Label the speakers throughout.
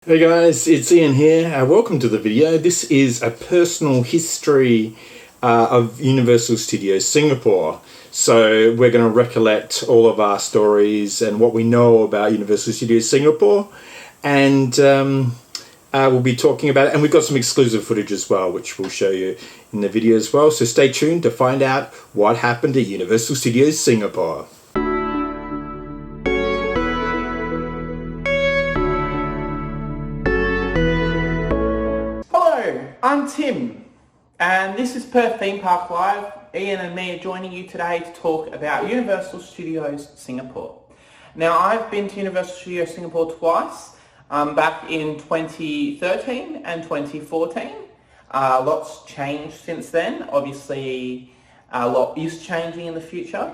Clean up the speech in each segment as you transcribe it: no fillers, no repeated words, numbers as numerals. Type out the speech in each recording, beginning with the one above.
Speaker 1: Hey guys, it's Ian here. Welcome to the video. This is a personal history of Universal Studios Singapore. So we're going to recollect all of our stories and what we know about Universal Studios Singapore, and we'll be talking about it. And we've got some exclusive footage as well, which we'll show you in the video as well. So stay tuned to find out what happened at Universal Studios Singapore.
Speaker 2: I'm Tim, and this is Perth Theme Park Live. Ian and me are joining you today to talk about Universal Studios Singapore. Now, I've been to Universal Studios Singapore twice, back in 2013 and 2014. Lots changed since then. Obviously, a lot is changing in the future.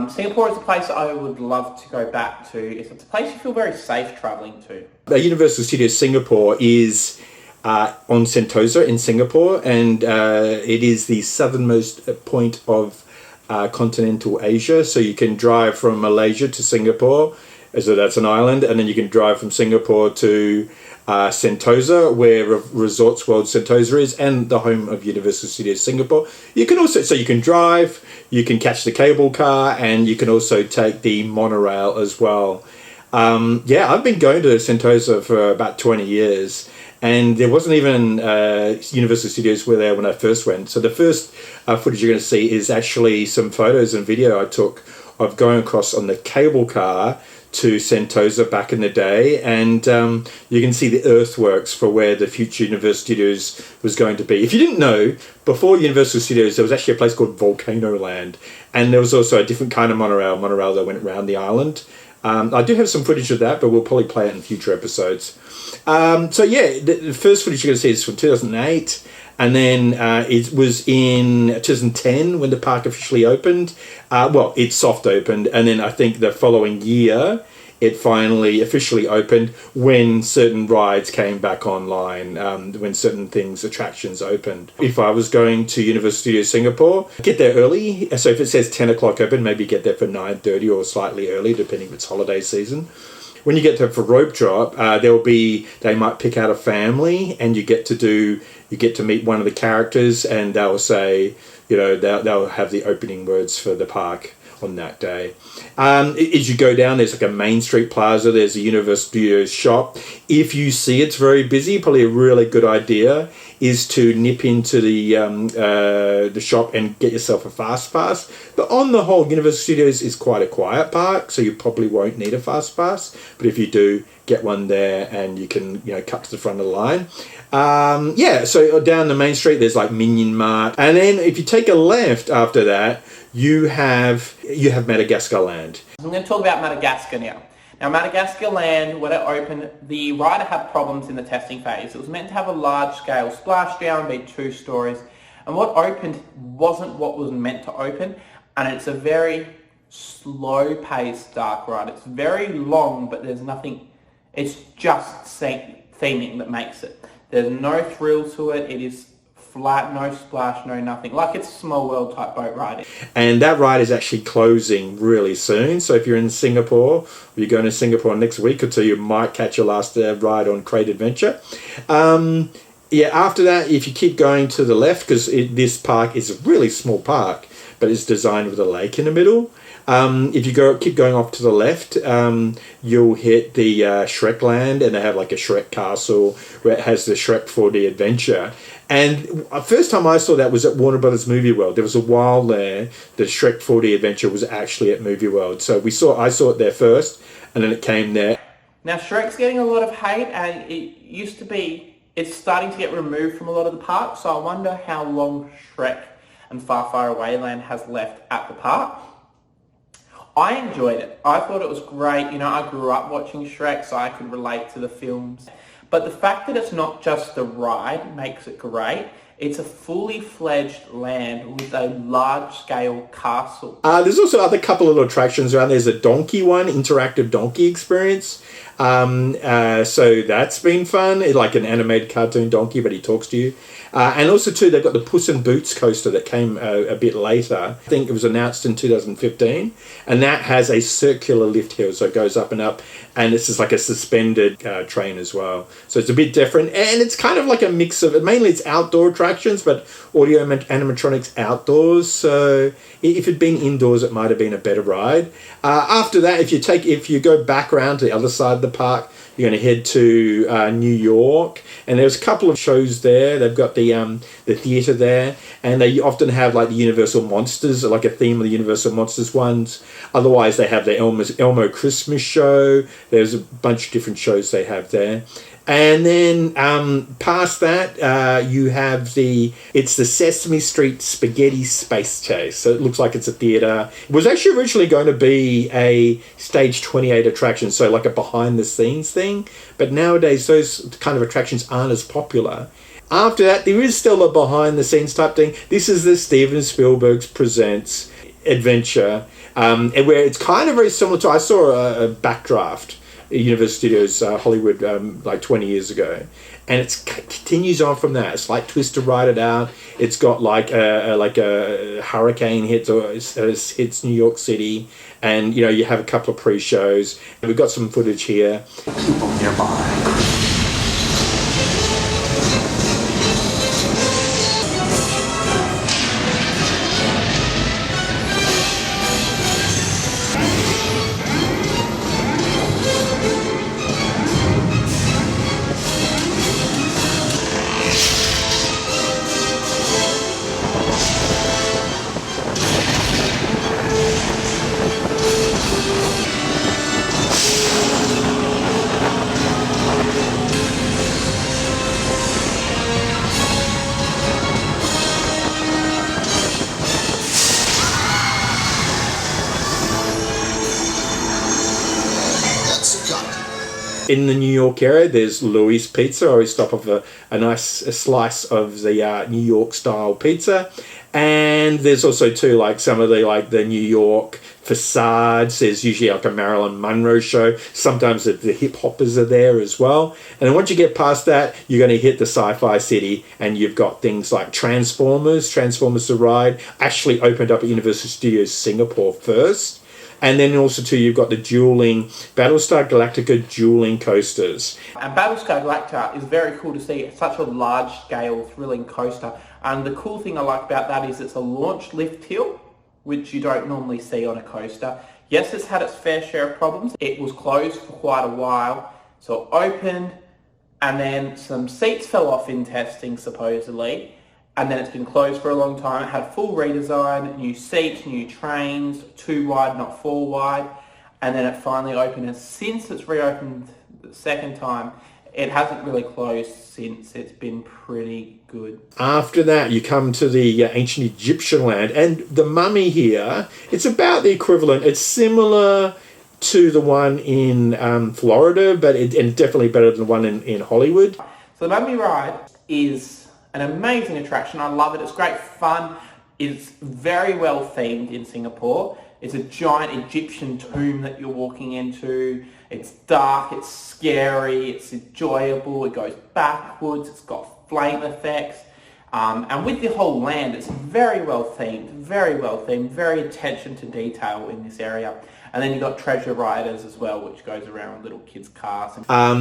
Speaker 2: Singapore is a place I would love to go back to. It's a place you feel very safe travelling to.
Speaker 1: Universal Studios Singapore is on Sentosa in Singapore, and it is the southernmost point of continental Asia. So you can drive from Malaysia to Singapore, so that's an island, and then you can drive from Singapore to Sentosa, where Resorts World Sentosa is, and the home of Universal Studios Singapore. You can also, so you can drive, you can catch the cable car, and you can also take the monorail as well. I've been going to Sentosa for about 20 years. And there wasn't even Universal Studios were there when I first went. So the first footage you're going to see is actually some photos and video I took of going across on the cable car to Sentosa back in the day. And you can see the earthworks for where the future Universal Studios was going to be. If you didn't know, before Universal Studios, there was actually a place called Volcano Land. And there was also a different kind of monorail that went around the island. I do have some footage of that, but we'll probably play it in future episodes. The first footage you're going to see is from 2008, and then it was in 2010 when the park officially opened. It soft opened, and then I think the following year it finally officially opened when certain rides came back online, when certain attractions opened. If I was going to Universal Studios Singapore, get there early. So if it says 10 o'clock open, maybe get there for 9:30 or slightly early, depending if it's holiday season. When you get there for rope drop, they might pick out a family, and you get to meet one of the characters, and they'll say, they'll have the opening words for the park on that day. As you go down, there's like a Main Street Plaza, there's a Universal Studios shop. If you see it's very busy, probably a really good idea is to nip into the shop and get yourself a fast pass. But on the whole, Universal Studios is quite a quiet park, so you probably won't need a fast pass. But if you do, get one there, and you can cut to the front of the line. So down the Main Street, there's like Minion Mart, and then if you take a left after that, you have Madagascar Land.
Speaker 2: I'm going to talk about Madagascar now. Now, Madagascar Land, when it opened, the ride had problems in the testing phase. It was meant to have a large-scale splashdown, be 2 stories, and what opened wasn't what was meant to open, and it's a very slow-paced dark ride. It's very long, but there's nothing. It's just theming that makes it. There's no thrill to it. It is flat, no splash, no nothing. Like it's a Small World type boat ride.
Speaker 1: And that ride is actually closing really soon. So if you're in Singapore, or you're going to Singapore next week or two, you might catch your last ride on Crate Adventure. After that, if you keep going to the left, because this park is a really small park, but it's designed with a lake in the middle. If you keep going off to the left, you'll hit the Shrek Land, and they have like a Shrek Castle where it has the Shrek 4D Adventure. And the first time I saw that was at Warner Brothers Movie World. There was a while there the Shrek 4D Adventure was actually at Movie World. So I saw it there first, and then it came there.
Speaker 2: Now Shrek's getting a lot of hate, and it's starting to get removed from a lot of the parks. So I wonder how long Shrek and Far Far Away Land has left at the park. I enjoyed it. I thought it was great. I grew up watching Shrek, so I could relate to the films. But the fact that it's not just the ride makes it great. It's a fully fledged land with a large-scale castle.
Speaker 1: There's also other couple of little attractions around. There's a donkey one, interactive donkey experience. So that's been fun. It's like an animated cartoon donkey, but he talks to you. And also, too, they've got the Puss in Boots coaster that came a bit later. I think it was announced in 2015. And that has a circular lift hill, so it goes up and up. And it's just like a suspended train as well. So it's a bit different. And it's kind of like a mix of, mainly it's outdoor attractions, but audio and animatronics outdoors. So if it'd been indoors, it might have been a better ride. After that, if you go back around to the other side of the park, you're going to head to New York, and there's a couple of shows there. They've got the theatre there, and they often have like the Universal Monsters, like a theme of the Universal Monsters ones. Otherwise, they have the Elmo Christmas show. There's a bunch of different shows they have there. And then past that, you have it's the Sesame Street Spaghetti Space Chase. So it looks like it's a theatre. It was actually originally going to be a Stage 28 attraction, so like a behind-the-scenes thing. But nowadays, those kind of attractions aren't as popular. After that, there is still a behind-the-scenes type thing. This is the Steven Spielberg Presents Adventure, where it's kind of very similar to, I saw a backdraft Universal Studios Hollywood like 20 years ago, and it continues on from that. It's like Twister Ride It Out. It's got like a hurricane hits New York City, and you have a couple of pre-shows. We've got some footage here.
Speaker 3: People nearby.
Speaker 1: In the New York area, there's Louis Pizza. I always stop off a nice slice of the New York style pizza. And there's also too like some of the New York facades. There's usually like a Marilyn Monroe show. Sometimes the hip hoppers are there as well. And then once you get past that, you're going to hit the Sci-Fi City, and you've got things like Transformers the ride actually opened up at Universal Studios Singapore first. And then also too, you've got the dueling Battlestar Galactica dueling coasters.
Speaker 2: And Battlestar Galactica is very cool to see. It's such a large-scale thrilling coaster. And the cool thing I like about that is it's a launch lift hill, which you don't normally see on a coaster. Yes, it's had its fair share of problems. It was closed for quite a while, so it opened, and then some seats fell off in testing, supposedly. And then it's been closed for a long time. It had full redesign, new seats, new trains, 2 wide, not 4 wide. And then it finally opened. And since it's reopened the second time, it hasn't really closed since. It's been pretty good.
Speaker 1: After that, you come to the ancient Egyptian land. And the Mummy here, it's about the equivalent. It's similar to the one in Florida, but and definitely better than the one in Hollywood.
Speaker 2: So the Mummy ride is an amazing attraction. I love it. It's great fun. It's very well themed in Singapore. It's a giant Egyptian tomb that you're walking into. It's dark, it's scary, it's enjoyable, it goes backwards, it's got flame effects. And with the whole land, it's very well themed, very attention to detail in this area. And then you've got Treasure Riders as well, which goes around with little kids' cars.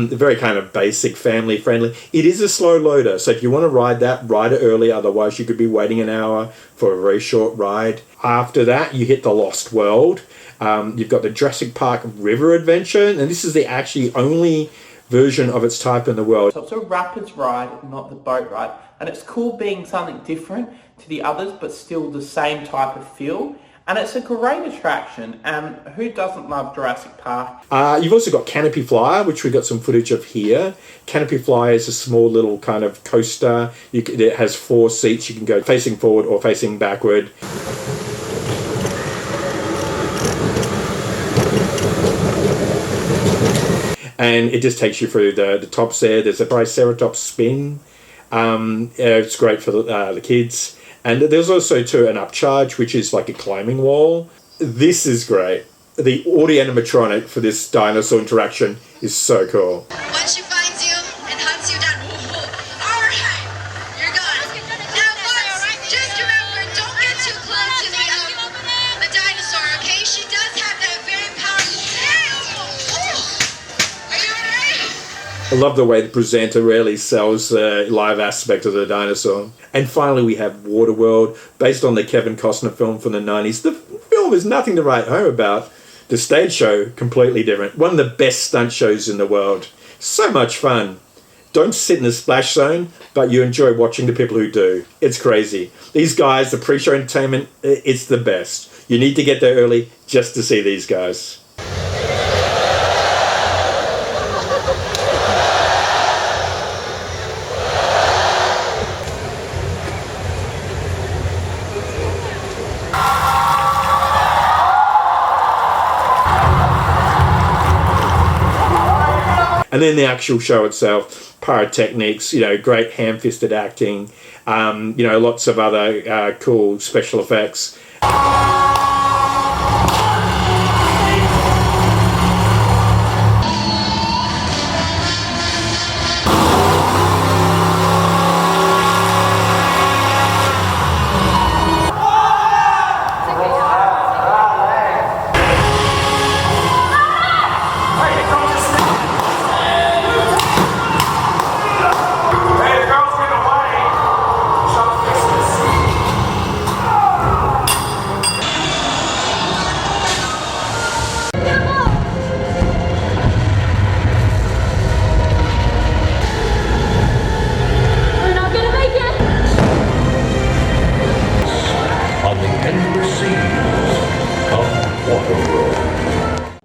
Speaker 1: Very kind of basic, family friendly. It is a slow loader, so if you want to ride that, ride it early. Otherwise, you could be waiting an hour for a very short ride. After that, you hit the Lost World. You've got the Jurassic Park River Adventure, and this is the actually only version of its type in the world.
Speaker 2: So it's a rapids ride, not the boat ride. And it's cool being something different to the others, but still the same type of feel. And it's a great attraction, and who doesn't love Jurassic Park?
Speaker 1: You've also got Canopy Flyer, which we got some footage of here. Canopy Flyer is a small little kind of coaster. It has 4 seats. You can go facing forward or facing backward. And it just takes you through the tops there. There's a Triceratops spin. It's great for the kids. And there's also too an upcharge, which is like a climbing wall. This is great. The audio animatronic for this dinosaur interaction is so cool.
Speaker 4: Once she finds you and hunts you down, all right, you're gone. Now, Puss, just remember, don't get too close to the dinosaur, okay? She does have that very powerful tail. Are you alright?
Speaker 1: I love the way the presenter really sells the live aspect of the dinosaur. And finally, we have Waterworld, based on the Kevin Costner film from the 90s. The film is nothing to write home about. The stage show, completely different. One of the best stunt shows in the world. So much fun. Don't sit in the splash zone, but you enjoy watching the people who do. It's crazy. These guys, the pre-show entertainment, it's the best. You need to get there early just to see these guys. And then the actual show itself, pyrotechnics, great ham-fisted acting, lots of other cool special effects.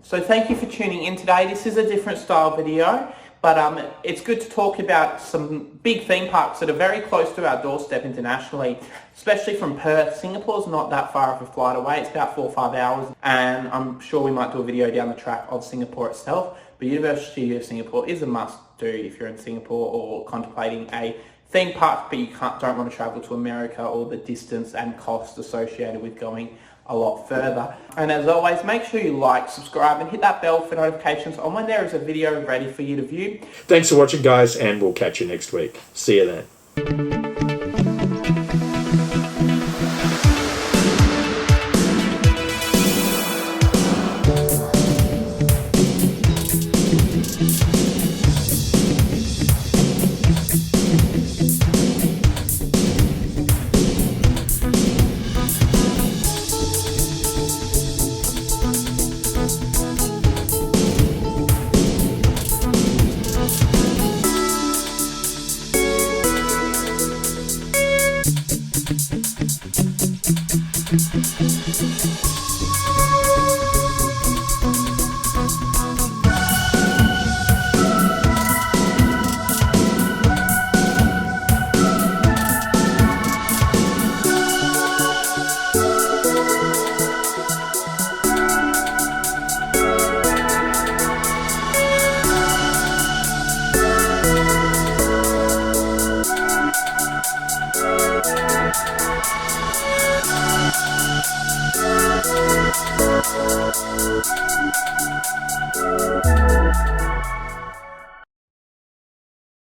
Speaker 2: So thank you for tuning in today. This is a different style video, but it's good to talk about some big theme parks that are very close to our doorstep internationally, especially from Perth. Singapore's not that far of a flight away. It's about 4 or 5 hours, and I'm sure we might do a video down the track of Singapore itself. But University of Singapore is a must-do if you're in Singapore or contemplating a theme park, but you don't want to travel to America or the distance and cost associated with going a lot further. And as always, make sure you like, subscribe, and hit that bell for notifications on when there is a video ready for you to view.
Speaker 1: Thanks for watching, guys, and we'll catch you next week. See you then.